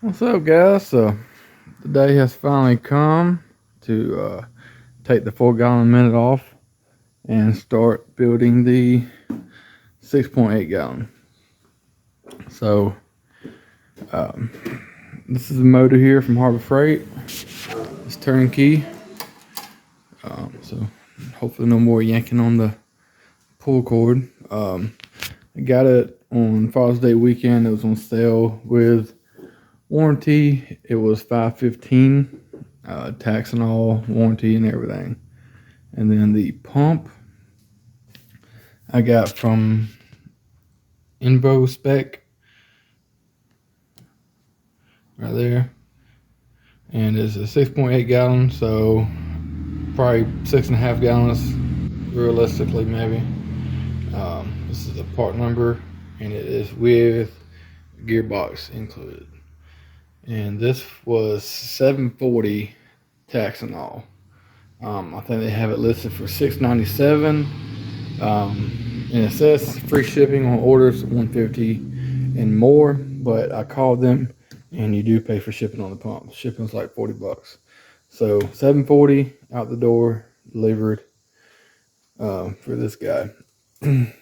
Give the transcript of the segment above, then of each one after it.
What's up, guys? So the day has finally come to take the 4 gallon minute off and start building the 6.8 gallon. So this is a motor here from Harbor Freight. It's turnkey. So hopefully no more yanking on the pull cord. I got it on Father's Day weekend. It was on sale with warranty. It was $515, tax and all, warranty and everything. And then the pump I got from Invo Spec right there, and it's a 6.8 gallon, so probably 6.5 gallons realistically, maybe. This is a part number, and it is with gearbox included. And this was $740 tax and all. I think they have it listed for $697. And it says free shipping on orders $150 and more, but I called them and you do pay for shipping on the pump. Shipping's like $40. So $740 out the door, delivered for this guy. And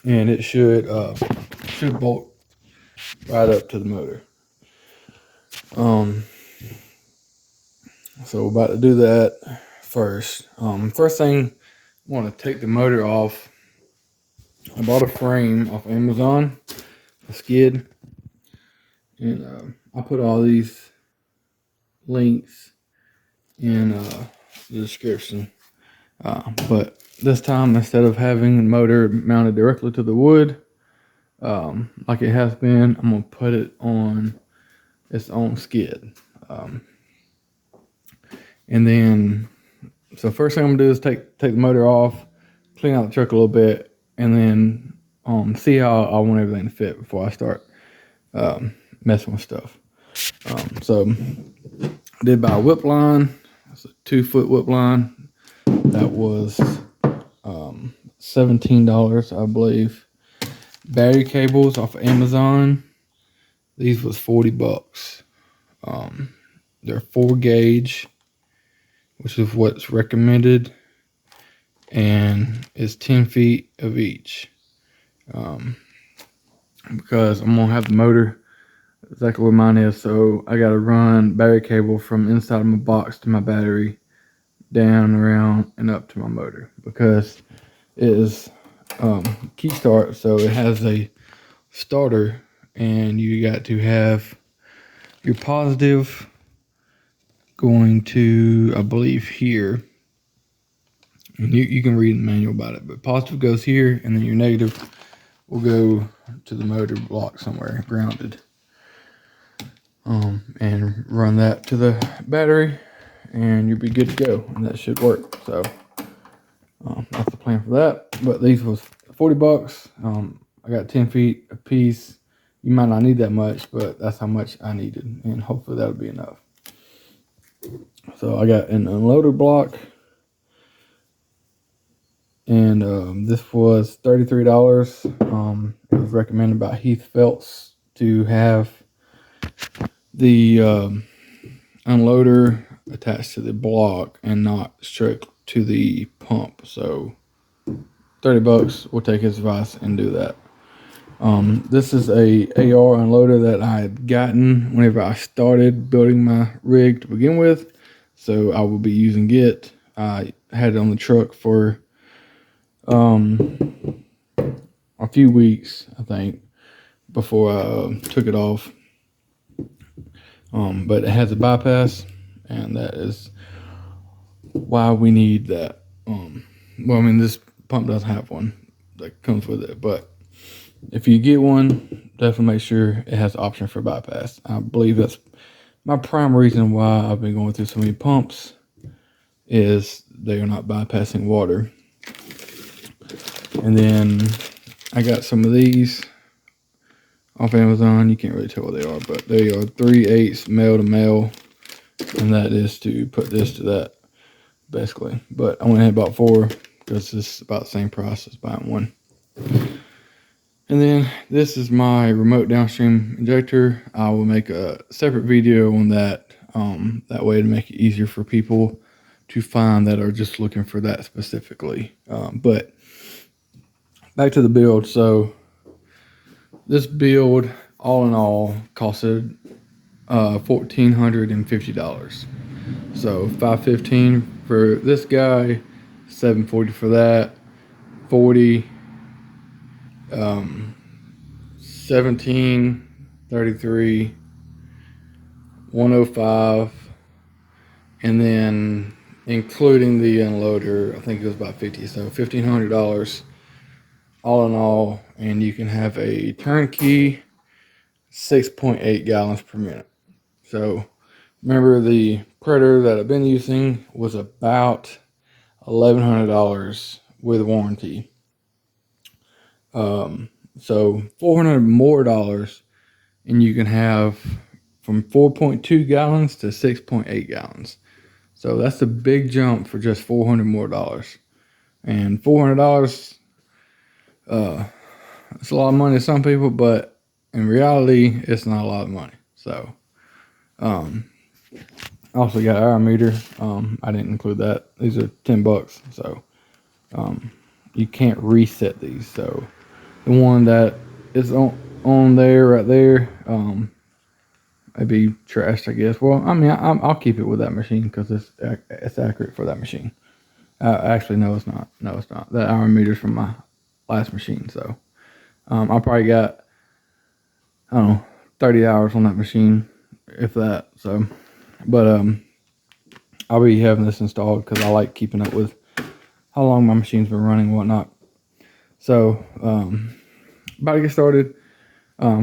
it should bolt right up to the motor. So we're about to do that first. First thing, I want to take the motor off. I bought a frame off Amazon, a skid, and I put all these links in the description. But this time, instead of having the motor mounted directly to the wood, like it has been, I'm gonna put it on its own skid. And then, so first thing I'm gonna do is take the motor off, clean out the truck a little bit, and then see how I want everything to fit before I start messing with stuff. So I did buy a whip line. It's a 2-foot whip line. That was $17, I believe. Battery cables off of Amazon. These was $40. They're 4 gauge, which is what's recommended, and it's 10 feet of each. Because I'm gonna have the motor exactly where mine is, so I gotta run battery cable from inside of my box to my battery, down, around, and up to my motor, because it is key start, so it has a starter, and you got to have your positive going to, I believe, here. And you can read the manual about it, but positive goes here, and then your negative will go to the motor block somewhere, grounded. And run that to the battery, and you'll be good to go, and that should work. So that's the plan for that. But these was $40. I got 10 feet a piece. You might not need that much, but that's how much I needed, and hopefully that'll be enough. So I got an unloader block, and this was $33. It was recommended by Heath Phelps to have the unloader attached to the block and not straight to the pump. So $30, we'll take his advice and do that. This is a AR unloader that I had gotten whenever I started building my rig to begin with, so I will be using it. I had it on the truck for a few weeks, I think, before I took it off. But it has a bypass, and that is why we need that. Well, I mean, this pump doesn't have one that comes with it, but if you get one, definitely make sure it has the option for bypass. I believe that's my prime reason why I've been going through so many pumps, is they are not bypassing water. And then I got some of these off Amazon. You can't really tell what they are, but they are 3/8 male to male, and that is to put this to that, basically. But I went ahead and bought 4 because it's about the same price as buying one. And then this is my remote downstream injector. I will make a separate video on that. That way to make it easier for people to find that are just looking for that specifically. But back to the build. So this build, all in all, costed $1,450. So $515 for this guy, $740 for that, 40, 17, 33, 105, and then including the unloader, I think it was about 50. So $1,500 all in all, and you can have a turnkey 6.8 gallons per minute. So remember, the Predator that I've been using was about $1,100 with warranty. So $400 more, and you can have from 4.2 gallons to 6.8 gallons. So that's a big jump for just $400 more. And $400, it's a lot of money to some people, but in reality, it's not a lot of money. So, I also got hour meter. I didn't include that. These are $10. So, you can't reset these. So, the one that is on there, right there, it'd be trashed, I guess. Well, I mean, I'll keep it with that machine because it's accurate for that machine. Actually, no, it's not. No, it's not. That hour meter's from my last machine. So, I probably got, I don't know, 30 hours on that machine, if that. So, but I'll be having this installed because I like keeping up with how long my machine's been running and whatnot. So, about to get started.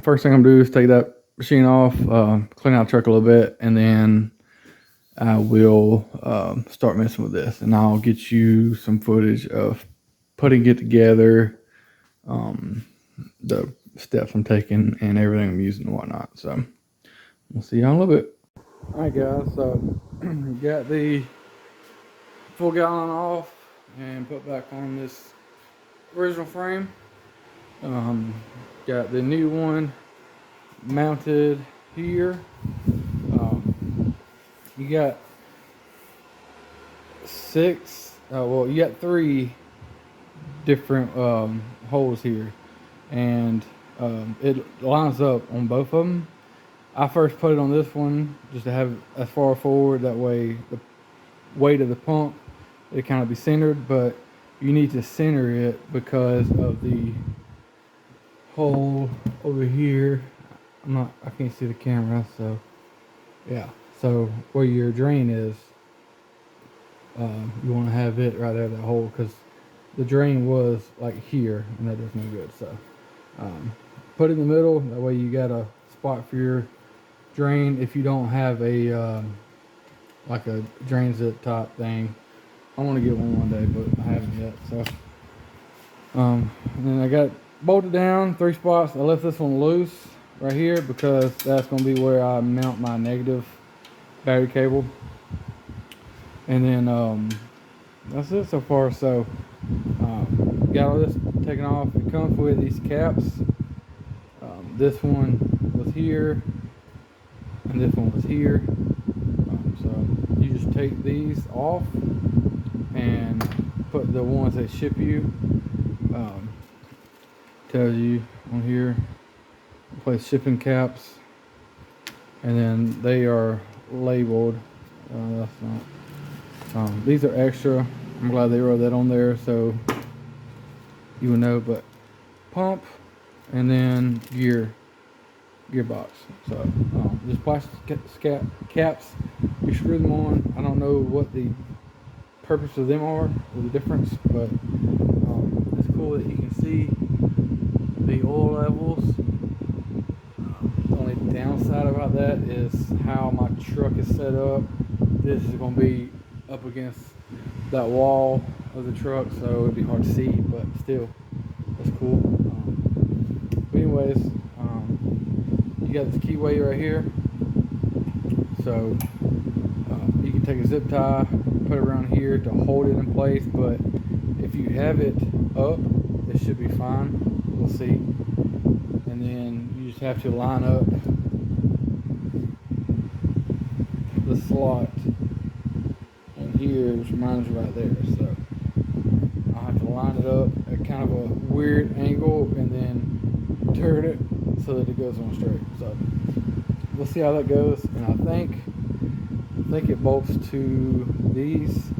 First thing I'm gonna do is take that machine off, clean out the truck a little bit, and then I will start messing with this, and I'll get you some footage of putting it together, the steps I'm taking, and everything I'm using and whatnot. So we'll see y'all in a little bit. All right, guys. So got the full gallon off and put back on this original frame. Got the new one mounted here. You got you got 3 different holes here, and it lines up on both of them. I first put it on this one just to have it as far forward, that way the weight of the pump, it kind of be centered, but you need to center it because of the hole over here. I can't see the camera, so yeah. So where your drain is, you want to have it right there, that hole, because the drain was like here, and that does no good. So put it in the middle, that way you got a spot for your drain. If you don't have a like a drain zip top thing, I want to get one day, but I haven't yet. So and then I got bolted down 3 spots. I left this one loose right here because that's going to be where I mount my negative battery cable. And then that's it so far. So got all this taken off. It comes with these caps. This one was here, and this one was here. So you just take these off and put the ones they ship you. Tells you on here, place shipping caps, and then they are labeled. That's not. These are extra. I'm glad they wrote that on there so you would know. But pump, and then gearbox. So just plastic caps. You screw them on. I don't know what the purpose of them are or the difference, but it's cool that you can see the oil levels. The only downside about that is how my truck is set up. This is going to be up against that wall of the truck, so it'd be hard to see, but still, that's cool. But anyways, you got this keyway right here, so you can take a zip tie, put it around here to hold it in place, but if you have it up, it should be fine. We'll see. then you just have to line up the slot in here, which mine is right there. So I'll have to line it up at kind of a weird angle and then turn it so that it goes on straight. So we'll see how that goes, and I think it bolts to these.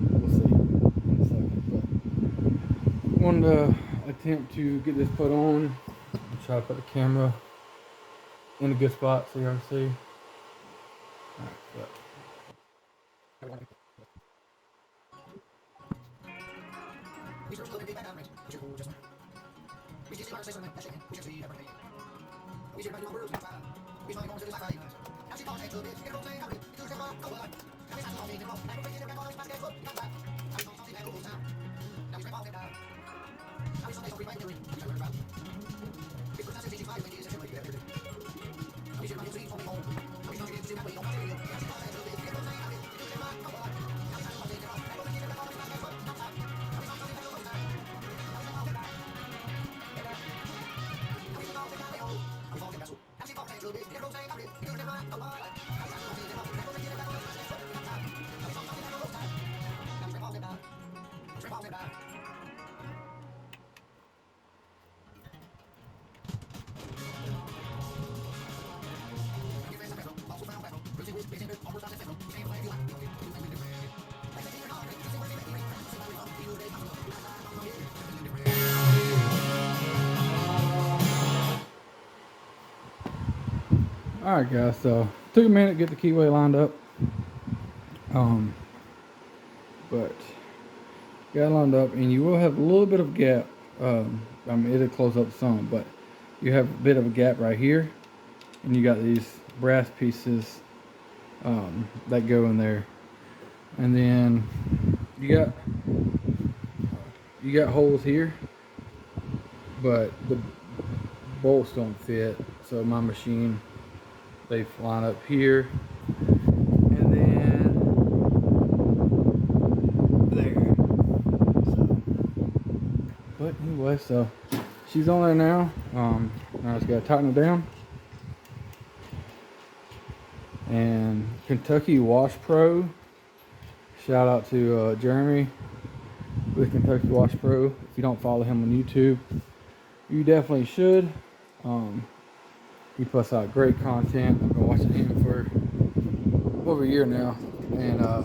We'll see in a second. But I wanted to attempt to get this put on. I'll try to put the camera in a good spot so you can see. Alright guys, so took a minute to get the keyway lined up. But got it lined up, and you will have a little bit of gap. I mean, it'll close up some, but you have a bit of a gap right here, and you got these brass pieces that go in there, and then you got holes here, but the bolts don't fit. So my machine, they line up here, and then there. So, but anyway, so she's on there now. Now I just gotta tighten it down. And Kentucky Wash Pro, shout out to Jeremy with Kentucky Wash Pro. If you don't follow him on YouTube, you definitely should. He puts out great content. I've been watching him for over a year now, and I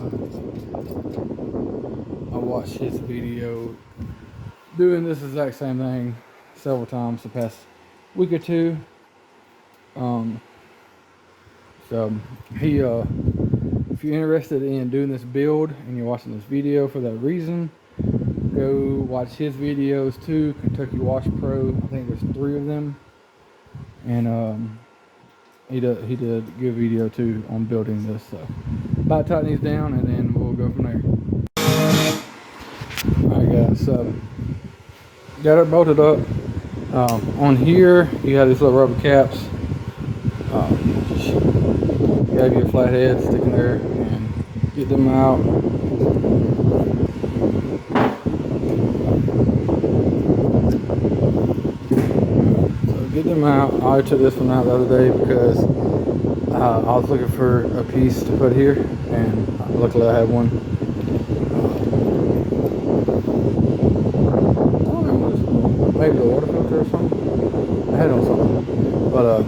watched his video doing this exact same thing several times the past week or two. So he, if you're interested in doing this build and you're watching this video for that reason, go watch his videos too. Kentucky Wash Pro, I think there's 3 of them. And he did a good video too on building this. So about to tighten these down, and then we'll go from there. Alright guys, so got it bolted up. On here you have these little rubber caps. You have your flathead sticking there, and get them out. Get them out. I took this one out the other day because I was looking for a piece to put here, and luckily I had one. I don't know what this was. Maybe the water filter or something. I had it on something, but I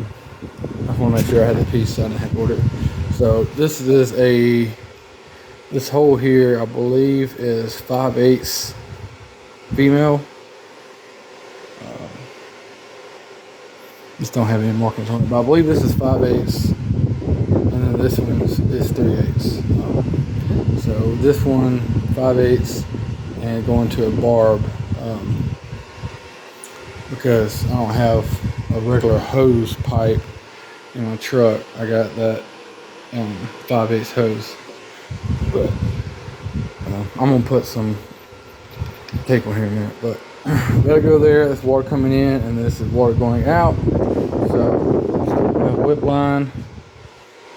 just want to make sure I had the piece I didn't have to order it. So this is this hole here, I believe, is 5/8 female. Just don't have any markings on it, but I believe this is 5/8, and then this one is 3/8. So this one 5/8 and going to a barb, because I don't have a regular hose pipe in my truck. I got that 5/8 hose, but I'm gonna put some tape on here in a minute. But gotta go there. That's water coming in, and this is water going out. So we have a whip line,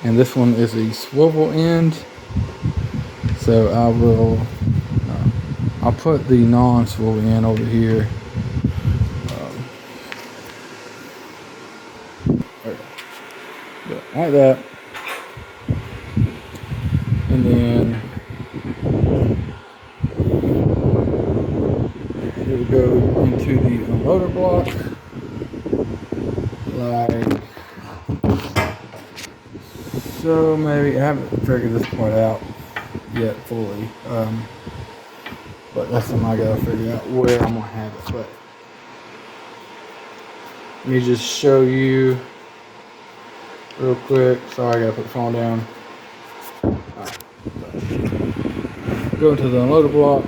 and this one is a swivel end. So I will I'll put the non-swivel end over here. like that. And then it would go into the unloader block like so. Maybe I haven't figured this part out yet fully, but that's something I gotta figure out where I'm gonna have it. But let me just show you real quick. Sorry, I gotta put the phone down. Right. Go into the unloader block,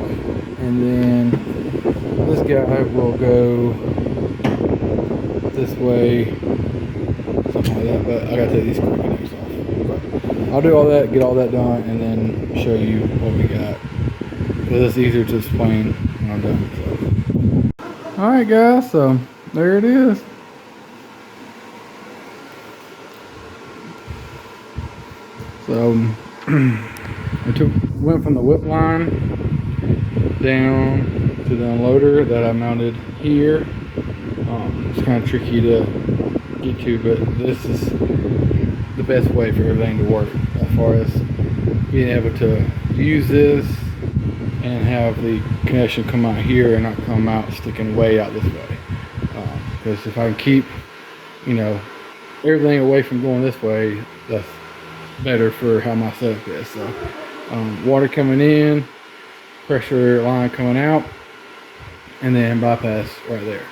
and then this guy will go this way, something like that. But I gotta take these quick connects off. But I'll do all that, get all that done, and then show you what we got. Because it's easier to explain when I'm done. So. All right, guys. So there it is. So went from the whip line down to the unloader that I mounted here. It's kind of tricky to get to, but this is the best way for everything to work as far as being able to use this and have the connection come out here and not come out sticking way out this way. Because if I can keep, everything away from going this way, that's better for how my setup is. So water coming in, pressure line coming out, and then bypass right there.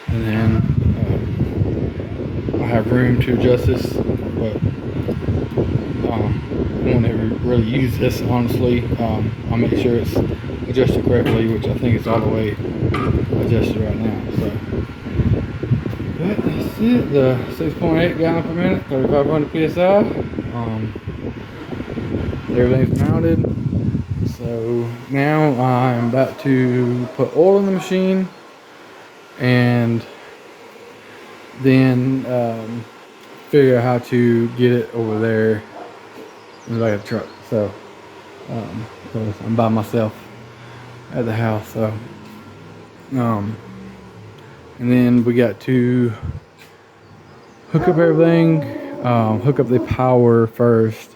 And then I have room to adjust this, but I won't ever really use this, honestly. I'll make sure it's adjusted correctly, which I think it's all the way adjusted right now. So but that's it. The 6.8 gallon per minute, 3,500 psi. Everything's mounted. So now I'm about to put oil in the machine and then figure out how to get it over there in the back of the truck. So because I'm by myself at the house. So and then we got to hook up everything, hook up the power first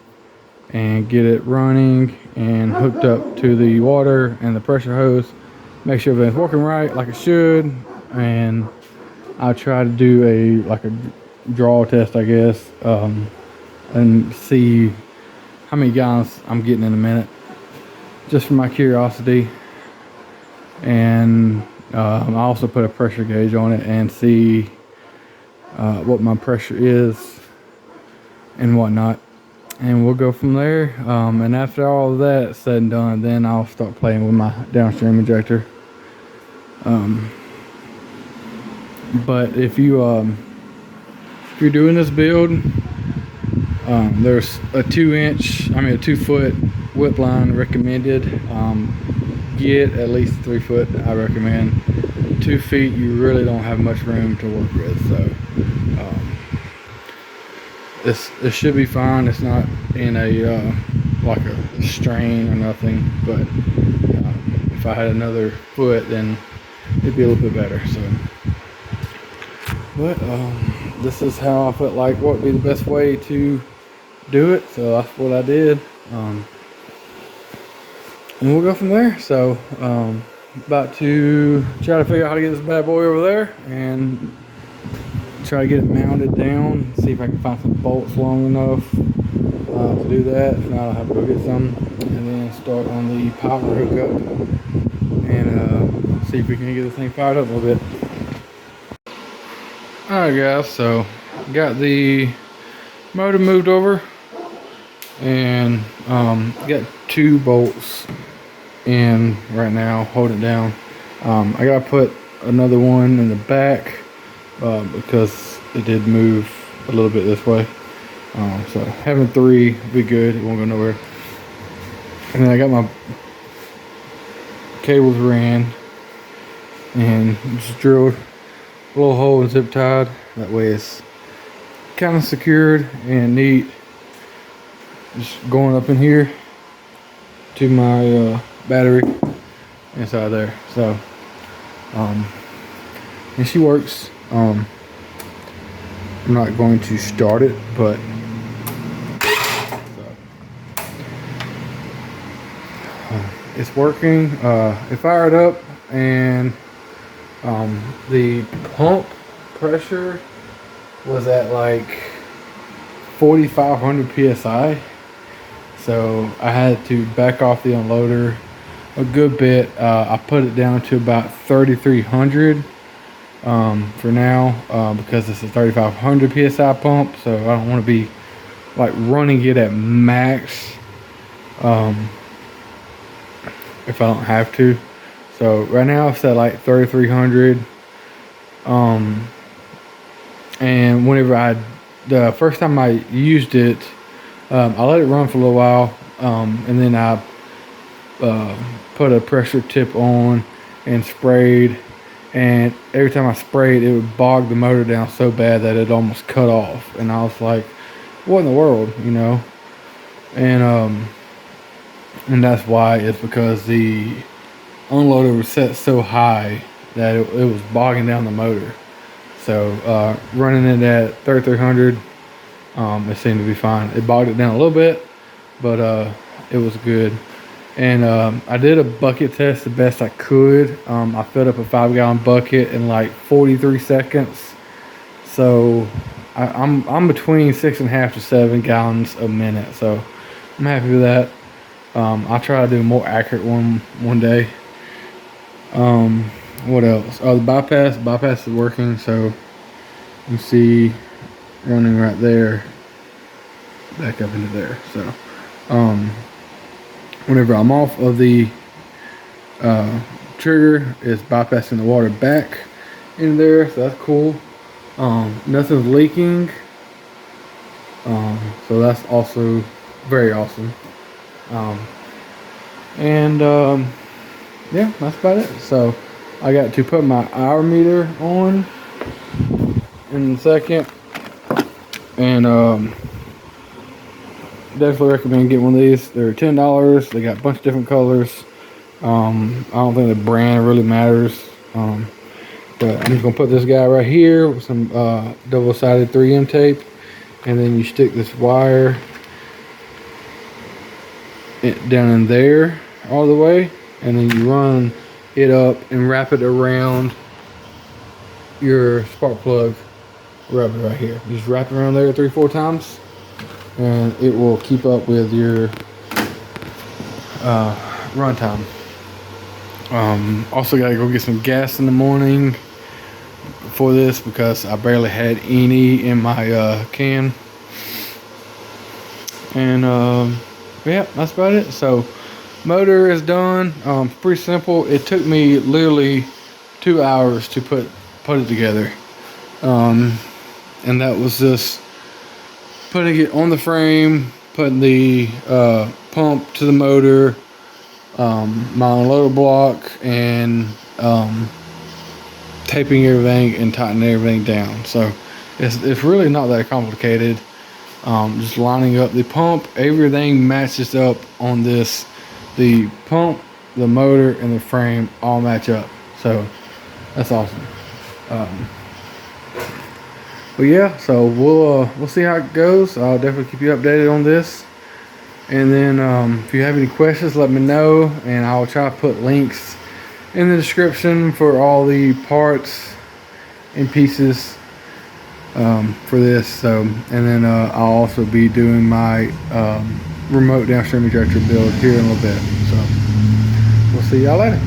and get it running and hooked up to the water and the pressure hose. Make sure everything's working right like it should, and I'll try to do a draw test, I guess, and see how many gallons I'm getting in a minute, just for my curiosity. And I also put a pressure gauge on it and see what my pressure is and whatnot, and we'll go from there. And after all of that said and done, then I'll start playing with my downstream injector. But if you're doing this build, there's a 2 foot whip line recommended. Get at least 3 foot, I recommend. 2 feet, you really don't have much room to work with. So this should be fine. It's not in a like a strain or nothing, but if I had another foot, then it'd be a little bit better. So but this is how I felt like what would be the best way to do it, so that's what I did. And we'll go from there. So about to try to figure out how to get this bad boy over there and try to get it mounted down, see if I can find some bolts long enough to do that. If not, I'll have to go get some and then start on the power hookup and see if we can get this thing fired up a little bit. Alright guys, so got the motor moved over and got 2 bolts in right now, hold it down. I gotta put another one in the back because it did move a little bit this way. So having 3 will be good, it won't go nowhere. And then I got my cables ran and just drilled a little hole and zip tied. That way it's kind of secured and neat. Just going up in here to my battery inside there. So and she works. I'm not going to start it, but it's working. It fired up, and the pump pressure was at like 4,500 psi. So I had to back off the unloader a good bit. I put it down to about 3,300 for now, because it's a 3,500 psi pump. So I don't want to be like running it at max if I don't have to. So right now it's at like 3,300. And whenever the first time I used it, I let it run for a little while, and then I put a pressure tip on and sprayed. And every time I sprayed, it would bog the motor down so bad that it almost cut off. And I was like, what in the world, you know? And that's why. It's because the unloader was set so high that it was bogging down the motor. So running it at 3,300, it seemed to be fine. It bogged it down a little bit, but it was good. And I did a bucket test the best I could. I filled up a 5-gallon bucket in like 43 seconds. So I'm between 6.5 to 7 gallons a minute. So I'm happy with that. I'll try to do a more accurate one day. What else? Oh, the bypass is working. So you see running right there, back up into there. So whenever I'm off of the trigger, it's bypassing the water back in there. So that's cool. Nothing's leaking. So that's also very awesome. Yeah, that's about it. So I got to put my hour meter on in a second, and definitely recommend getting one of these. They're $10. They got a bunch of different colors. I don't think the brand really matters, but I'm just gonna put this guy right here with some double-sided 3M tape, and then you stick this wire down in there all the way, and then you run it up and wrap it around your spark plug rubber right here. You just wrap it around there 3-4 times, and it will keep up with your run time. Also gotta go get some gas in the morning for this because I barely had any in my can. And yeah, that's about it. So motor is done. Pretty simple. It took me literally 2 hours to put it together, and that was just putting it on the frame, putting the pump to the motor, my unloader block, and taping everything and tightening everything down. So it's really not that complicated. Just lining up the pump, everything matches up on this. The pump, the motor, and the frame all match up. So that's awesome. But yeah, so we'll see how it goes. I'll definitely keep you updated on this. And then if you have any questions, let me know, and I'll try to put links in the description for all the parts and pieces for this. So, and then I'll also be doing my remote downstream ejector build here in a little bit. So we'll see y'all later.